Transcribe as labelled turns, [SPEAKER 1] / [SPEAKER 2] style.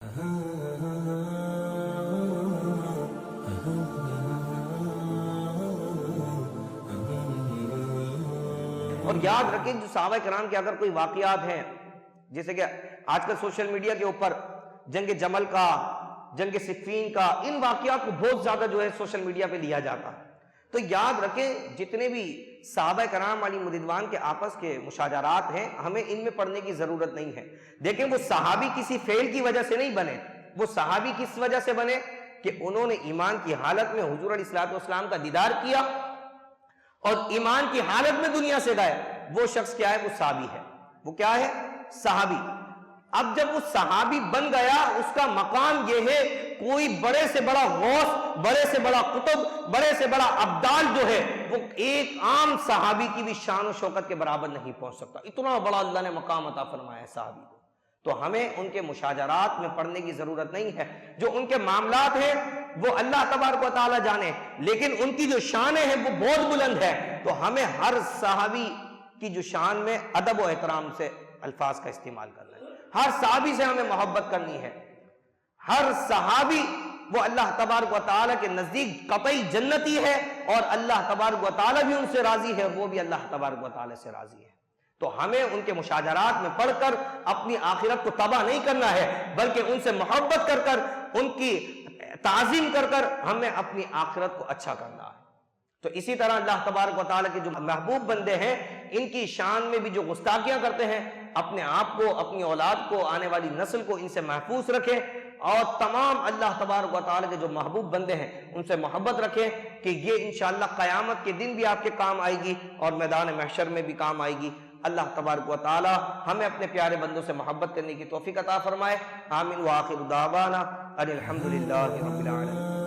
[SPEAKER 1] اور یاد رکھیں جو صحابہ کرام کے اگر کوئی واقعات ہیں، جیسے کہ آج کل سوشل میڈیا کے اوپر جنگ جمل کا، جنگ صفین کا، ان واقعات کو بہت زیادہ جو ہے سوشل میڈیا پہ لیا جاتا ہے، تو یاد رکھیں جتنے بھی صحابہ کرام علیہ رضوان کے آپس کے مشاجرات ہیں، ہمیں ان میں پڑھنے کی ضرورت نہیں ہے۔ دیکھیں وہ صحابی کسی فعل کی وجہ سے نہیں بنے، وہ صحابی کس وجہ سے بنے کہ انہوں نے ایمان کی حالت میں حضور علیہ السلام کا دیدار کیا اور ایمان کی حالت میں دنیا سے گئے۔ وہ شخص کیا ہے؟ وہ صحابی ہے۔ وہ کیا ہے؟ صحابی۔ اب جب وہ صحابی بن گیا، اس کا مقام یہ ہے کوئی بڑے سے بڑا غوث، بڑے سے بڑا قطب، بڑے سے بڑا ابدال جو ہے وہ ایک عام صحابی کی بھی شان و شوکت کے برابر نہیں پہنچ سکتا۔ اتنا بڑا اللہ نے مقام عطا فرمایا ہے صحابی کو، تو ہمیں ان کے مشاجرات میں پڑھنے کی ضرورت نہیں ہے۔ جو ان کے معاملات ہیں وہ اللہ تبارک و تعالی جانے، لیکن ان کی جو شانیں ہیں وہ بہت بلند ہے، تو ہمیں ہر صحابی کی جو شان میں ادب و احترام سے الفاظ کا استعمال کرنا ہے۔ ہر صحابی سے ہمیں محبت کرنی ہے۔ ہر صحابی وہ اللہ تبارک و تعالی کے نزدیک قطعی جنتی ہے، اور اللہ تبارک و تعالی بھی ان سے راضی ہے، وہ بھی اللہ تبارک و تعالی سے راضی ہے۔ تو ہمیں ان کے مشاجرات میں پڑھ کر اپنی آخرت کو تباہ نہیں کرنا ہے، بلکہ ان سے محبت کر کر، ان کی تعظیم کر کر ہمیں اپنی آخرت کو اچھا کرنا ہے۔ تو اسی طرح اللہ تبارک و تعالیٰ کے جو محبوب بندے ہیں، ان کی شان میں بھی جو گستاخیاں کرتے ہیں، اپنے آپ کو، اپنی اولاد کو، آنے والی نسل کو ان سے محفوظ رکھیں، اور تمام اللہ تبارک و تعالیٰ کے جو محبوب بندے ہیں ان سے محبت رکھیں کہ یہ انشاءاللہ قیامت کے دن بھی آپ کے کام آئے گی اور میدان محشر میں بھی کام آئے گی۔ اللہ تبارک و تعالی ہمیں اپنے پیارے بندوں سے محبت کرنے کی توفیق عطا فرمائے۔ آمین وآخر دعوانا ان الحمدللہ رب العالمین۔